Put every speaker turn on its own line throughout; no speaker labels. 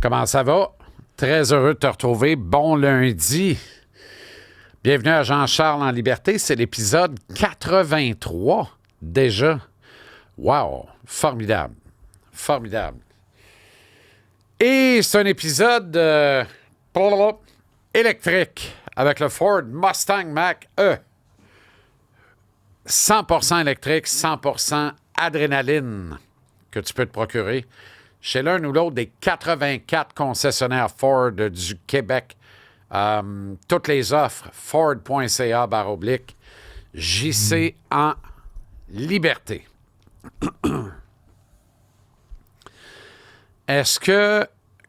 Comment ça va? Très heureux de te retrouver. Bon lundi. Bienvenue à Jean-Charles en Liberté. C'est l'épisode 83 déjà. Wow! Formidable. Formidable. Et c'est un épisode électrique avec le Ford Mustang Mach-E. 100% électrique, 100% adrénaline que tu peux te procurer chez l'un ou l'autre des 84 concessionnaires Ford du Québec. Toutes les offres, ford.ca/JC en liberté. Est-ce que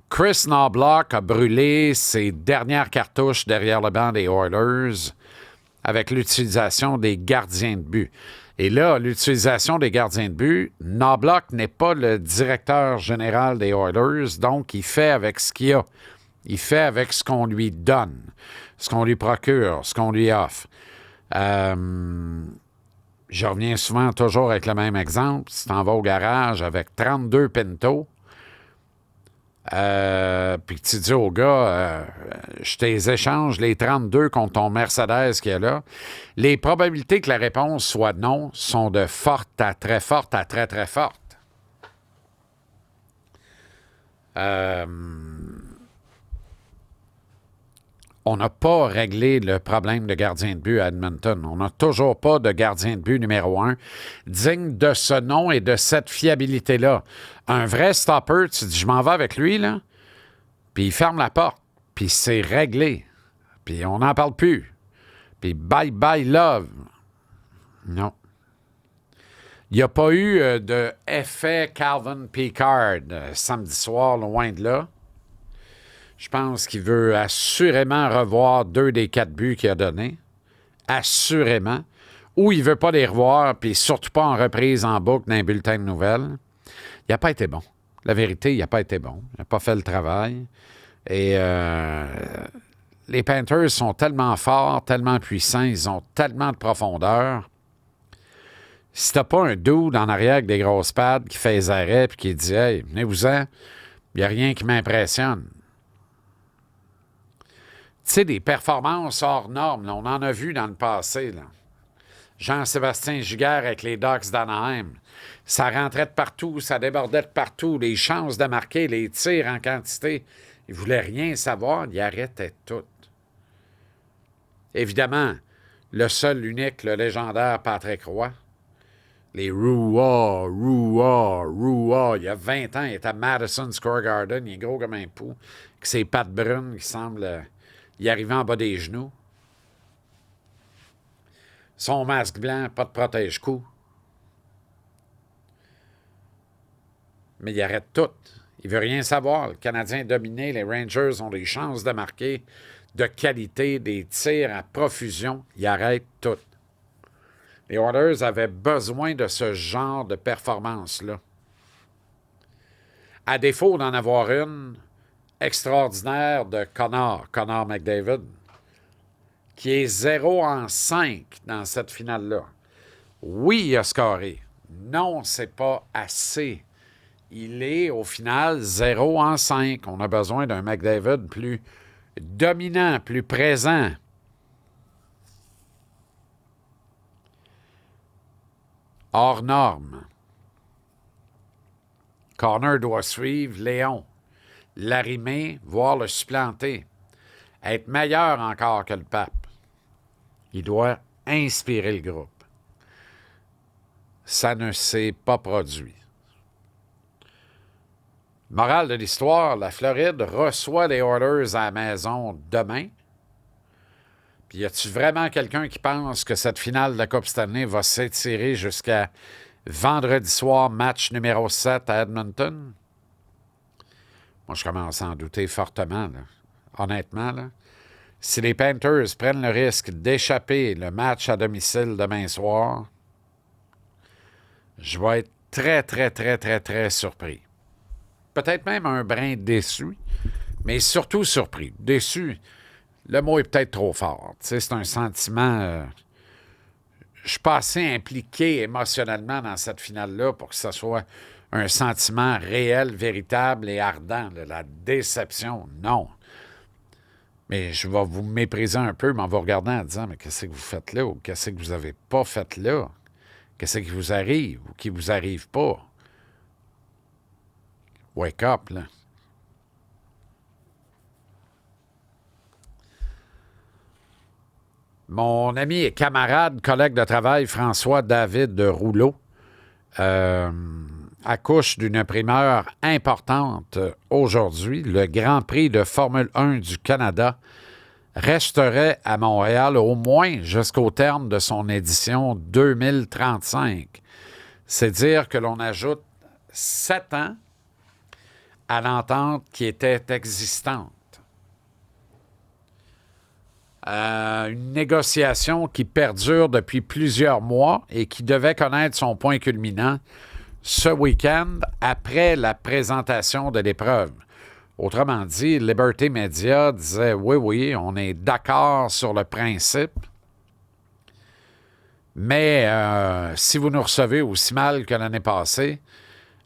Chris Knoblauch a brûlé ses dernières cartouches derrière le banc des Oilers avec l'utilisation des gardiens de but? Et là, l'utilisation des gardiens de but, Knoblauch n'est pas le directeur général des Oilers, donc il fait avec ce qu'il a. Il fait avec ce qu'on lui donne, ce qu'on lui procure, ce qu'on lui offre. Je reviens souvent toujours avec le même exemple. Si tu en vas au garage avec 32 Pinto, puis que tu dis au gars, je t'échange les 32 contre ton Mercedes qui est là, les probabilités que la réponse soit non sont de forte à très forte à très, très forte. On n'a pas réglé le problème de gardien de but à Edmonton. On n'a toujours pas de gardien de but numéro 1 digne de ce nom et de cette fiabilité-là. Un vrai stopper, tu dis, je m'en vais avec lui, là, puis il ferme la porte, puis c'est réglé, puis on n'en parle plus, puis bye-bye love. Non. Il n'y a pas eu de effet Calvin Pickard samedi soir, loin de là. Je pense qu'il veut assurément revoir 2 des 4 buts qu'il a donnés. Assurément. Ou il ne veut pas les revoir, puis surtout pas en reprise en boucle d'un bulletin de nouvelles. Il n'a pas été bon. La vérité, il n'a pas été bon. Il n'a pas fait le travail. Et les Panthers sont tellement forts, tellement puissants, ils ont tellement de profondeur. Si t'as pas un dude en arrière avec des grosses pads qui fait les arrêts et qui dit « Hey, venez-vous-en, il n'y a rien qui m'impressionne. » Tu sais, des performances hors normes, là, on en a vu dans le passé. Là. Jean-Sébastien Giguère avec les Ducks d'Anaheim. Ça rentrait de partout, ça débordait de partout. Les chances de marquer, les tirs en quantité. Il ne voulait rien savoir, il arrêtait tout. Évidemment, le seul, l'unique, le légendaire Patrick Roy. Les Roua, Roua, Roua. Il y a 20 ans, il était à Madison Square Garden. Il est gros comme un pou. Avec ses pattes brunes qui semblent y arriver en bas des genoux. Son masque blanc, pas de protège-cou. Mais il arrête tout. Il veut rien savoir. Le Canadien est dominé. Les Rangers ont des chances de marquer de qualité, des tirs à profusion. Il arrête tout. Les Oilers avaient besoin de ce genre de performance-là. À défaut d'en avoir une extraordinaire de Connor McDavid, qui est 0-5 dans cette finale-là. Oui, il a scoré. Non, c'est pas assez. Il est, au final, 0-5. On a besoin d'un McDavid plus dominant, plus présent. Hors norme. Connor doit suivre Léon, l'arrimer, voire le supplanter. Être meilleur encore que le pape. Il doit inspirer le groupe. Ça ne s'est pas produit. Morale de l'histoire, la Floride reçoit les Oilers à la maison demain. Puis y a-tu vraiment quelqu'un qui pense que cette finale de la Coupe Stanley va s'étirer jusqu'à vendredi soir, match numéro 7 à Edmonton? Moi, je commence à en douter fortement, là. Honnêtement, là. Si les Panthers prennent le risque d'échapper le match à domicile demain soir, je vais être très, très, très, très, très surpris. Peut-être même un brin déçu, mais surtout surpris. Déçu, le mot est peut-être trop fort. Tu sais, c'est un sentiment... je suis pas assez impliqué émotionnellement dans cette finale-là pour que ça soit un sentiment réel, véritable et ardent. Là, la déception, non. Mais je vais vous mépriser un peu, mais en vous regardant en disant, mais qu'est-ce que vous faites là? Ou qu'est-ce que vous n'avez pas fait là? Qu'est-ce qui vous arrive ou qui vous arrive pas? Wake up, là. Mon ami et camarade, collègue de travail, François-David Rouleau, accouche d'une primeur importante aujourd'hui. Le Grand Prix de Formule 1 du Canada resterait à Montréal au moins jusqu'au terme de son édition 2035. C'est dire que l'on ajoute 7 ans à l'entente qui était existante. Une négociation qui perdure depuis plusieurs mois et qui devait connaître son point culminant ce week-end après la présentation de l'épreuve. Autrement dit, Liberty Media disait oui, on est d'accord sur le principe, mais si vous nous recevez aussi mal que l'année passée,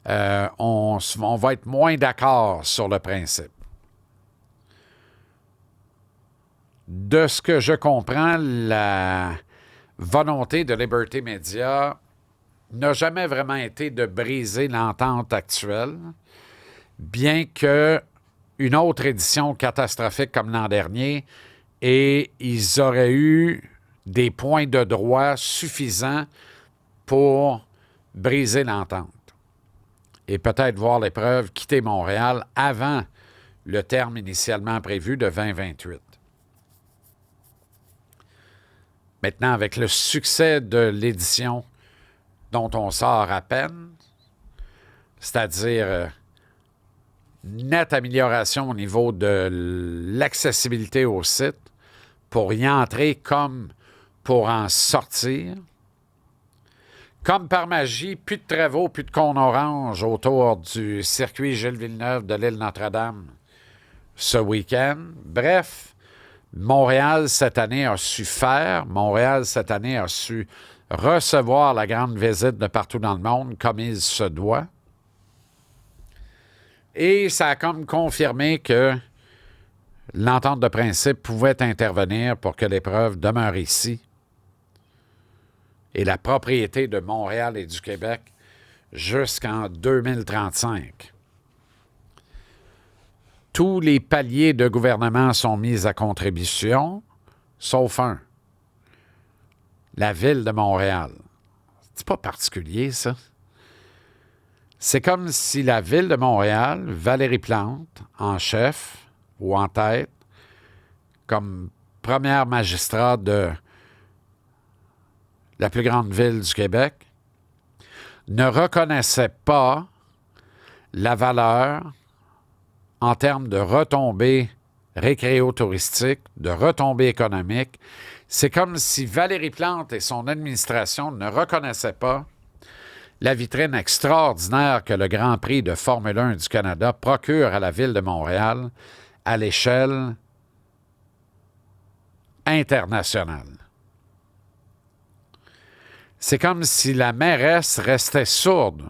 on va être moins d'accord sur le principe. De ce que je comprends, la volonté de Liberty Media n'a jamais vraiment été de briser l'entente actuelle, bien que une autre édition catastrophique comme l'an dernier, et ils auraient eu des points de droit suffisants pour briser l'entente et peut-être voir l'épreuve quitter Montréal avant le terme initialement prévu de 2028. Maintenant, avec le succès de l'édition dont on sort à peine, c'est-à-dire nette amélioration au niveau de l'accessibilité au site, pour y entrer comme pour en sortir, comme par magie, plus de travaux, plus de cônes orange autour du circuit Gilles Villeneuve de l'île Notre-Dame ce week-end. Bref, Montréal, cette année, a su faire. Montréal, cette année, a su recevoir la grande visite de partout dans le monde, comme il se doit. Et ça a comme confirmé que l'entente de principe pouvait intervenir pour que l'épreuve demeure ici. Et la propriété de Montréal et du Québec jusqu'en 2035. Tous les paliers de gouvernement sont mis à contribution, sauf un. La Ville de Montréal. C'est pas particulier, ça. C'est comme si la Ville de Montréal, Valérie Plante, en chef ou en tête, comme première magistrat de la plus grande ville du Québec, ne reconnaissait pas la valeur en termes de retombées récréo-touristiques, de retombées économiques. C'est comme si Valérie Plante et son administration ne reconnaissaient pas la vitrine extraordinaire que le Grand Prix de Formule 1 du Canada procure à la Ville de Montréal à l'échelle internationale. C'est comme si la mairesse restait sourde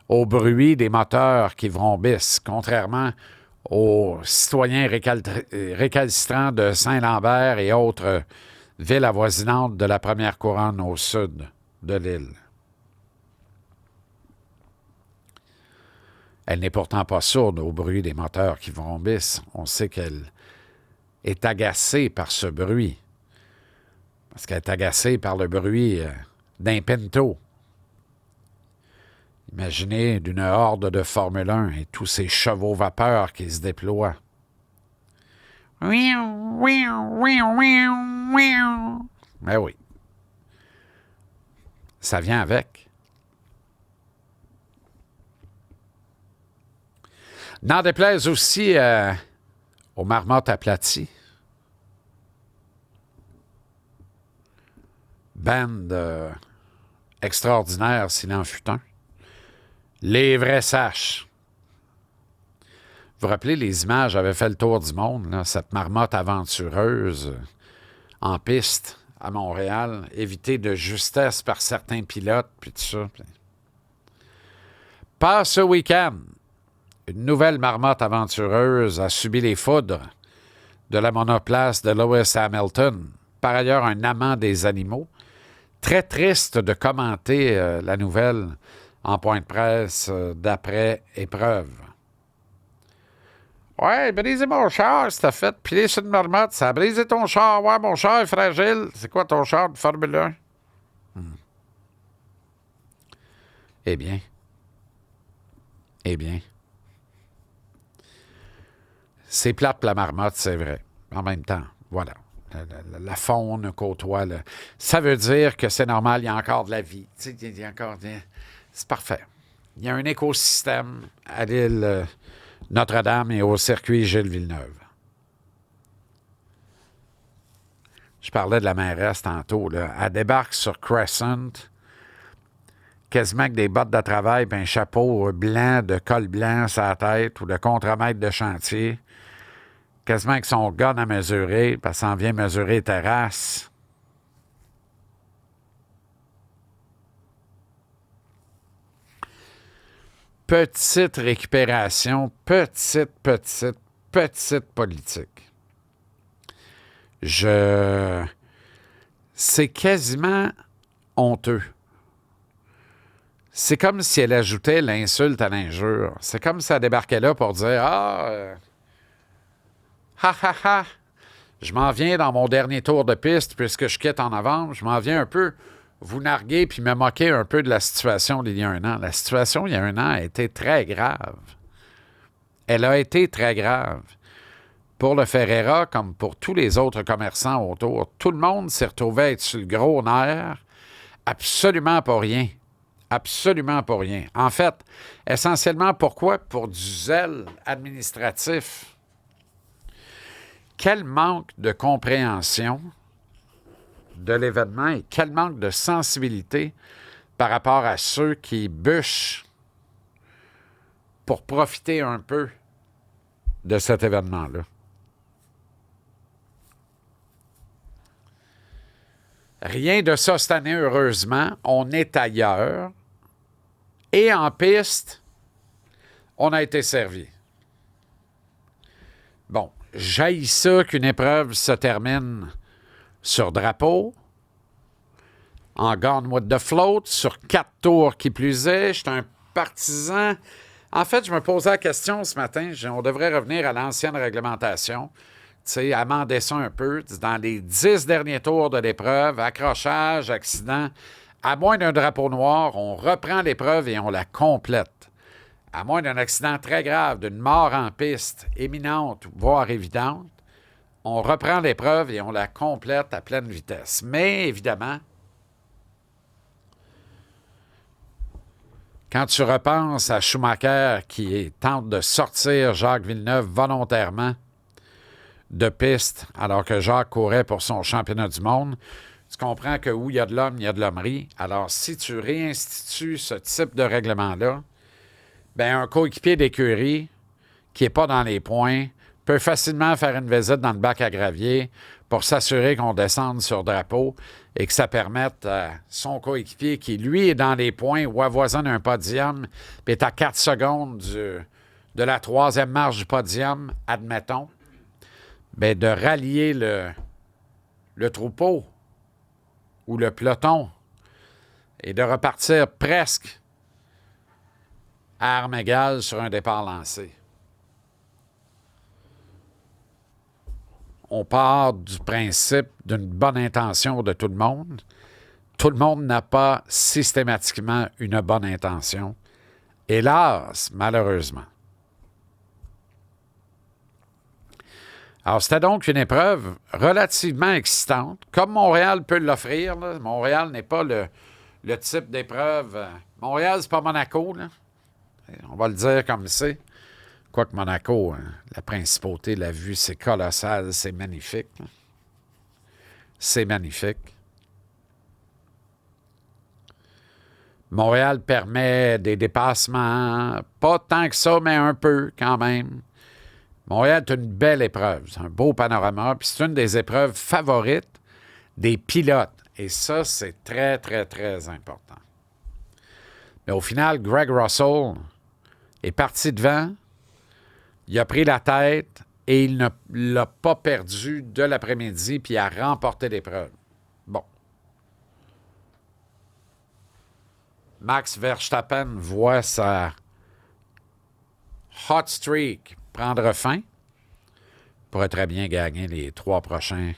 au bruit des moteurs qui vrombissent, contrairement aux citoyens récalcitrants de Saint-Lambert et autres villes avoisinantes de la première couronne au sud de l'île. Elle n'est pourtant pas sourde au bruit des moteurs qui vrombissent. On sait qu'elle est agacée par ce bruit, parce qu'elle est agacée par le bruit d'un Pinto. Imaginez d'une horde de Formule 1 et tous ces chevaux vapeurs qui se déploient. Ben oui. Ça vient avec. N'en déplaise aussi aux marmottes aplaties. Band extraordinaire s'il en fut un. Les vrais saches. Vous vous rappelez, les images avaient fait le tour du monde, là, cette marmotte aventureuse en piste à Montréal, évitée de justesse par certains pilotes, puis tout ça. Pas ce week-end. Une nouvelle marmotte aventureuse a subi les foudres de la monoplace de Lewis Hamilton, par ailleurs un amant des animaux. Très triste de commenter la nouvelle en point de presse d'après-épreuve. Ouais, brisez mon char, c'est fait. Piler sur une marmotte, ça a brisé ton char. Ouais, mon char est fragile. C'est quoi ton char de Formule 1? Eh bien. C'est plate la marmotte, c'est vrai. En même temps, voilà. La faune côtoie. Ça veut dire que c'est normal, il y a encore de la vie. Tu sais, il y a encore c'est parfait. Il y a un écosystème à l'île Notre-Dame et au circuit Gilles Villeneuve. Je parlais de la mairesse tantôt. Là. Elle débarque sur Crescent, quasiment avec des bottes de travail et un chapeau blanc de col blanc sur la tête ou de contremaître de chantier. Quasiment avec son gun à mesurer, parce qu'elle s'en vient mesurer les terrasses. Petite récupération, petite politique. C'est quasiment honteux. C'est comme si elle ajoutait l'insulte à l'injure. C'est comme si elle débarquait là pour dire « ha, je m'en viens dans mon dernier tour de piste puisque je quitte en novembre. Je m'en viens un peu vous narguer puis me moquer un peu de la situation d'il y a un an. » La situation il y a un an a été très grave. Elle a été très grave. Pour le Ferreira, comme pour tous les autres commerçants autour, tout le monde s'est retrouvé à être sur le gros nerf, absolument pour rien. Absolument pour rien. En fait, essentiellement, pourquoi? Pour du zèle administratif. Quel manque de compréhension de l'événement et quel manque de sensibilité par rapport à ceux qui bûchent pour profiter un peu de cet événement-là. Rien de ça cette année, heureusement. On est ailleurs. Et en piste, on a été servi. Bon, j'haïs ça qu'une épreuve se termine sur drapeau, en Gone with the Float, sur 4 tours qui plus est. Je suis un partisan. En fait, je me posais la question ce matin, on devrait revenir à l'ancienne réglementation. Tu sais, amender ça un peu. Dans les 10 derniers tours de l'épreuve, accrochage, accident, à moins d'un drapeau noir, on reprend l'épreuve et on la complète. À moins d'un accident très grave, d'une mort en piste, imminente, voire évidente, on reprend l'épreuve et on la complète à pleine vitesse. Mais, évidemment, quand tu repenses à Schumacher qui tente de sortir Jacques Villeneuve volontairement de piste alors que Jacques courait pour son championnat du monde, tu comprends que où il y a de l'homme, il y a de l'hommerie. Alors, si tu réinstitues ce type de règlement-là, bien, un coéquipier d'écurie qui n'est pas dans les points peut facilement faire une visite dans le bac à gravier pour s'assurer qu'on descende sur drapeau et que ça permette à son coéquipier qui, lui, est dans les points ou avoisine un podium puis est à 4 secondes de la 3e marche du podium, admettons, bien, de rallier le troupeau ou le peloton et de repartir presque à armes égales sur un départ lancé. On part du principe d'une bonne intention de tout le monde. Tout le monde n'a pas systématiquement une bonne intention. Hélas, malheureusement. Alors, c'était donc une épreuve relativement excitante, comme Montréal peut l'offrir. Là. Montréal n'est pas le type d'épreuve. Montréal, c'est pas Monaco. Là. On va le dire comme c'est. Quoique Monaco, hein, la principauté, la vue, c'est colossal, c'est magnifique. Là. C'est magnifique. Montréal permet des dépassements, pas tant que ça, mais un peu quand même. Montréal est une belle épreuve, c'est un beau panorama, puis c'est une des épreuves favorites des pilotes. Et ça, c'est très, très, très important. Mais au final, Greg Russell est parti devant, il a pris la tête et il ne l'a pas perdu de l'après-midi, puis il a remporté l'épreuve. Bon. Max Verstappen voit sa hot streak prendre fin. Pourrait très bien gagner les 3 prochains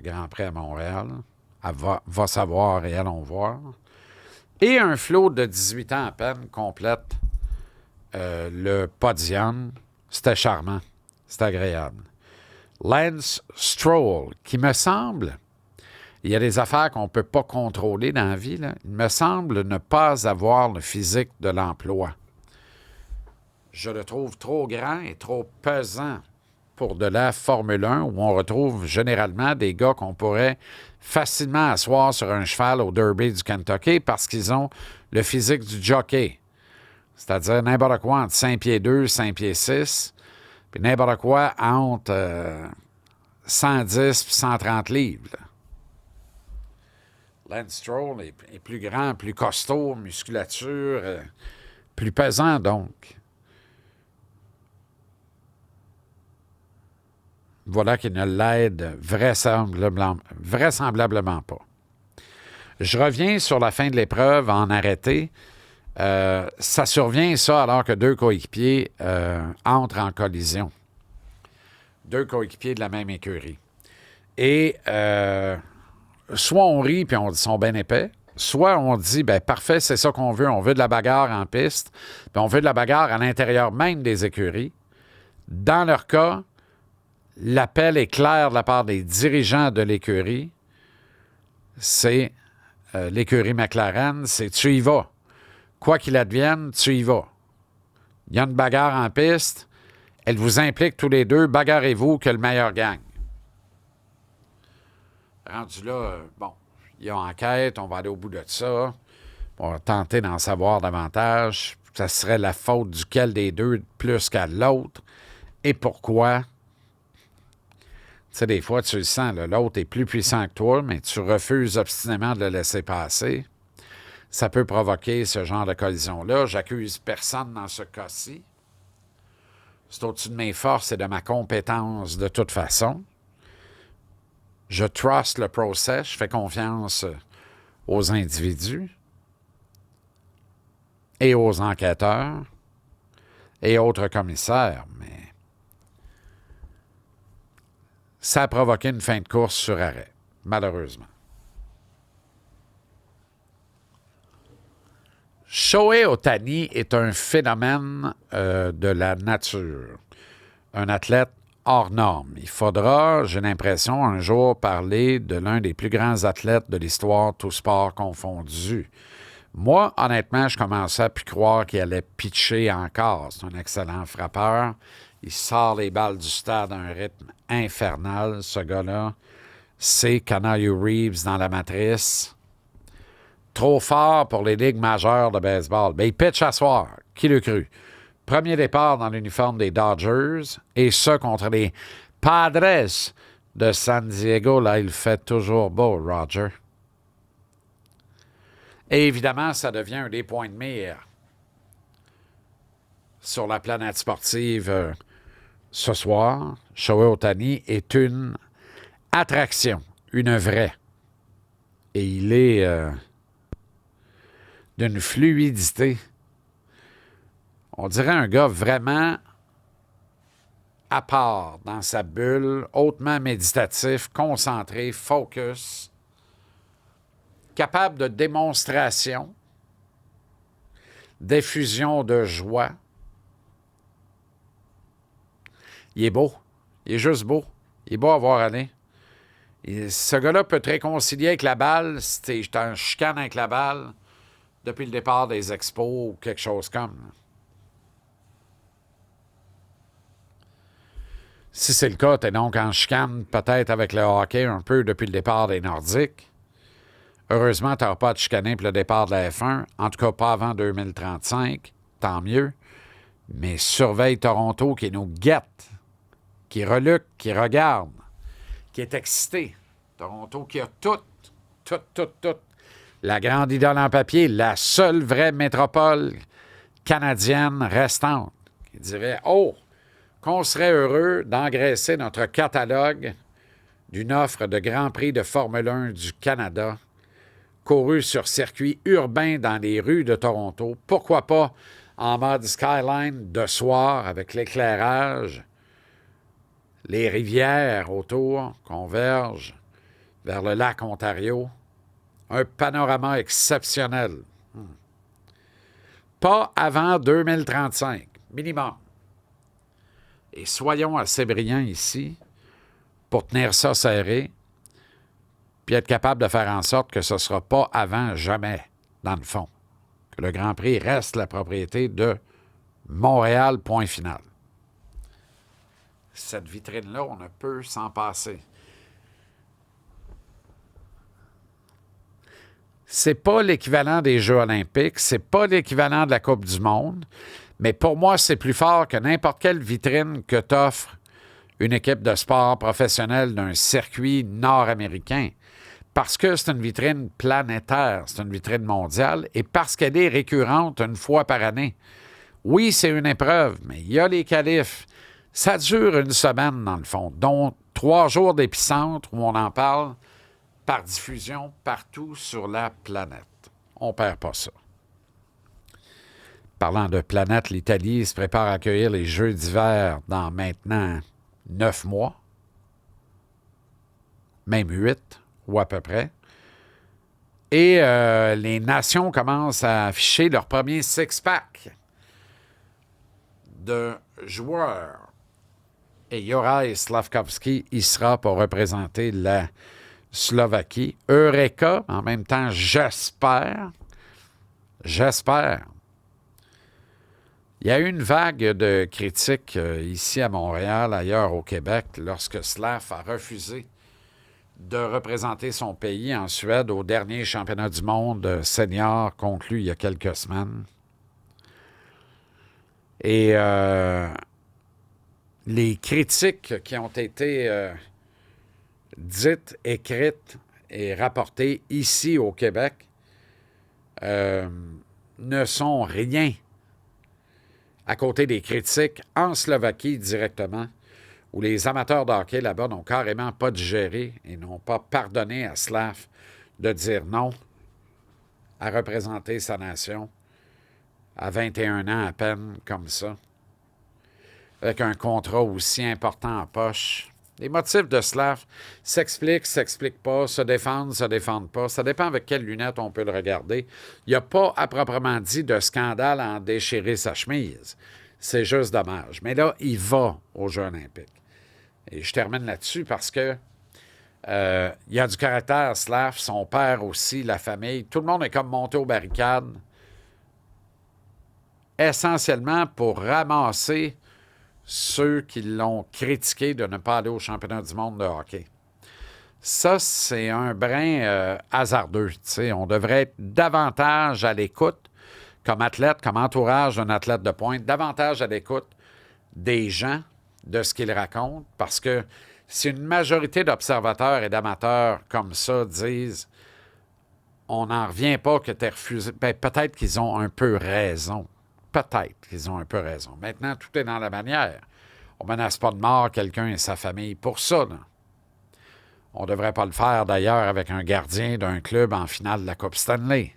Grands Prix à Montréal. Elle va savoir et allons voir. Et un flot de 18 ans à peine complète le podium. C'était charmant. C'était agréable. Lance Stroll, qui me semble, il y a des affaires qu'on ne peut pas contrôler dans la vie, là. Il me semble ne pas avoir le physique de l'emploi. Je le trouve trop grand et trop pesant pour de la Formule 1, où on retrouve généralement des gars qu'on pourrait facilement asseoir sur un cheval au Derby du Kentucky parce qu'ils ont le physique du jockey. C'est-à-dire n'importe quoi entre 5 pieds 2, 5 pieds 6, puis n'importe quoi entre 110 et 130 livres. Là. Lance Stroll est plus grand, plus costaud, musculature, plus pesant donc. Voilà qui ne l'aide vraisemblablement pas. Je reviens sur la fin de l'épreuve en arrêté. Ça survient, ça, alors que 2 coéquipiers entrent en collision. 2 coéquipiers de la même écurie. Et soit on rit puis on dit qu'ils sont bien épais, soit on dit, ben parfait, c'est ça qu'on veut. On veut de la bagarre en piste, puis on veut de la bagarre à l'intérieur même des écuries. Dans leur cas, l'appel est clair de la part des dirigeants de l'écurie. C'est l'écurie McLaren, c'est tu y vas. Quoi qu'il advienne, tu y vas. Il y a une bagarre en piste. Elle vous implique tous les deux. Bagarrez-vous que le meilleur gagne. Rendu là, bon, il y a enquête. On va aller au bout de ça. On va tenter d'en savoir davantage. Ça serait la faute duquel des deux plus qu'à l'autre. Et pourquoi? Tu sais, des fois, tu le sens, là, l'autre est plus puissant que toi, mais tu refuses obstinément de le laisser passer. Ça peut provoquer ce genre de collision-là. J'accuse personne dans ce cas-ci. C'est au-dessus de mes forces et de ma compétence de toute façon. Je trust le process, je fais confiance aux individus et aux enquêteurs et autres commissaires, mais ça a provoqué une fin de course sur arrêt, malheureusement. Shohei Ohtani est un phénomène de la nature, un athlète hors norme. Il faudra, j'ai l'impression, un jour parler de l'un des plus grands athlètes de l'histoire, tous sports confondus. Moi, honnêtement, je commençais à plus croire qu'il allait pitcher encore. C'est un excellent frappeur. Il sort les balles du stade à un rythme infernal, ce gars-là. C'est Keanu Reeves dans la matrice. Trop fort pour les ligues majeures de baseball. Ben, il pitch à soir. Qui l'a cru? Premier départ dans l'uniforme des Dodgers, et ce contre les Padres de San Diego. Là, il fait toujours beau, Roger. Et évidemment, ça devient un des points de mire sur la planète sportive ce soir. Shohei Ohtani est une attraction, une vraie. Et il est d'une fluidité. On dirait un gars vraiment à part dans sa bulle, hautement méditatif, concentré, focus, capable de démonstration, d'effusion de joie. Il est beau. Il est juste beau. Il est beau à voir aller. Ce gars-là peut te réconcilier avec la balle si t'es en chicane avec la balle depuis le départ des expos ou quelque chose comme. Si c'est le cas, t'es donc en chicane peut-être avec le hockey un peu depuis le départ des Nordiques. Heureusement, tu n'auras pas à te chicaner pour le départ de la F1, en tout cas pas avant 2035, tant mieux. Mais surveille Toronto qui nous guette, qui reluque, qui regarde, qui est excité. Toronto qui a tout la grande idole en papier, la seule vraie métropole canadienne restante, qui dirait « Oh, qu'on serait heureux d'engraisser notre catalogue d'une offre de Grand Prix de Formule 1 du Canada, couru sur circuit urbain dans les rues de Toronto. Pourquoi pas en mode Skyline de soir avec l'éclairage, les rivières autour convergent vers le lac Ontario. Un panorama exceptionnel. Pas avant 2035, minimum. Et soyons assez brillants ici pour tenir ça serré puis être capable de faire en sorte que ce ne sera pas avant jamais, dans le fond. Que le Grand Prix reste la propriété de Montréal, point final. Cette vitrine-là, on ne peut s'en passer. C'est pas l'équivalent des Jeux olympiques, c'est pas l'équivalent de la Coupe du monde, mais pour moi, c'est plus fort que n'importe quelle vitrine que t'offre une équipe de sport professionnelle d'un circuit nord-américain. Parce que c'est une vitrine planétaire, c'est une vitrine mondiale, et parce qu'elle est récurrente une fois par année. Oui, c'est une épreuve, mais il y a les qualifs. Ça dure une semaine, dans le fond, dont 3 jours d'épicentre où on en parle par diffusion partout sur la planète. On ne perd pas ça. Parlant de planète, l'Italie se prépare à accueillir les Jeux d'hiver dans maintenant 9 mois, même 8, ou à peu près. Et les nations commencent à afficher leur premier six-pack de joueurs. Et Juraj Slafkovský y sera pour représenter la Slovaquie. Eureka, en même temps, j'espère. Il y a eu une vague de critiques ici à Montréal, ailleurs au Québec, lorsque Slav a refusé de représenter son pays en Suède au dernier championnat du monde senior conclu il y a quelques semaines. Et les critiques qui ont été dites, écrites et rapportées ici au Québec ne sont rien à côté des critiques en Slovaquie directement, où les amateurs de hockey là-bas n'ont carrément pas digéré et n'ont pas pardonné à Slav de dire non à représenter sa nation à 21 ans à peine, comme ça, avec un contrat aussi important en poche. Les motifs de Slav s'expliquent pas, se défendent pas. Ça dépend avec quelles lunettes on peut le regarder. Il n'y a pas, à proprement dit, de scandale à en déchirer sa chemise. C'est juste dommage. Mais là, il va aux Jeux olympiques. Et je termine là-dessus parce que il y a du caractère, Slav, son père aussi, la famille. Tout le monde est comme monté aux barricades, essentiellement pour ramasser ceux qui l'ont critiqué de ne pas aller au championnat du monde de hockey. Ça, c'est un brin hasardeux. T'sais. On devrait être davantage à l'écoute, comme athlète, comme entourage d'un athlète de pointe, davantage à l'écoute des gens, de ce qu'ils racontent, parce que si une majorité d'observateurs et d'amateurs comme ça disent « on n'en revient pas que tu aies refusé », ben, peut-être qu'ils ont un peu raison. Peut-être qu'ils ont un peu raison. Maintenant, tout est dans la manière. On ne menace pas de mort quelqu'un et sa famille pour ça. Là. On ne devrait pas le faire, d'ailleurs, avec un gardien d'un club en finale de la Coupe Stanley.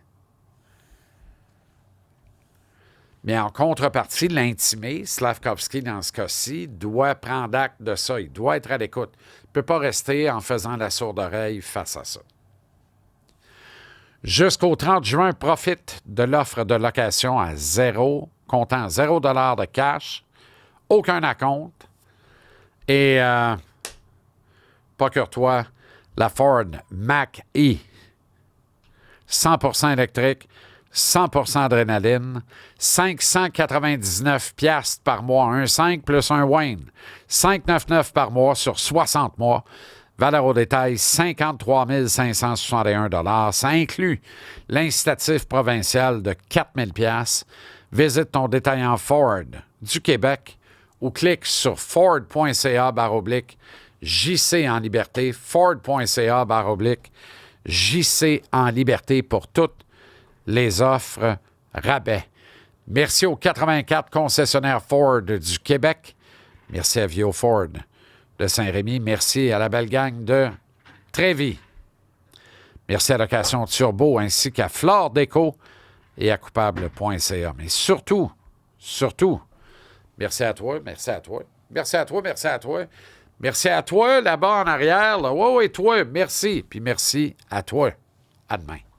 Mais en contrepartie, l'intimé, Slafkovský, dans ce cas-ci, doit prendre acte de ça. Il doit être à l'écoute. Il ne peut pas rester en faisant la sourde oreille face à ça. Jusqu'au 30 juin, profite de l'offre de location à zéro, comptant $0 de cash, aucun acompte. Et procure-toi la Ford Mach-E, 100% électrique, 100% adrénaline, 599 piastres par mois, un 5 plus un Wayne, 599 par mois sur 60 mois, valeur au détail 53 561 $. Ça inclut l'incitatif provincial de 4 000 piastres. Visite ton détaillant Ford du Québec ou clique sur ford.ca/JC en liberté, ford.ca/JC JC en liberté pour toutes les offres rabais. Merci aux 84 concessionnaires Ford du Québec. Merci à Vio Ford de Saint-Rémy. Merci à la belle gang de Trévis. Merci à Location Turbo ainsi qu'à Flore Déco et à coupable.ca. Mais surtout, merci à toi, merci à toi, merci à toi, merci à toi. Merci à toi là-bas en arrière. Oui, toi, merci. Puis merci à toi. À demain.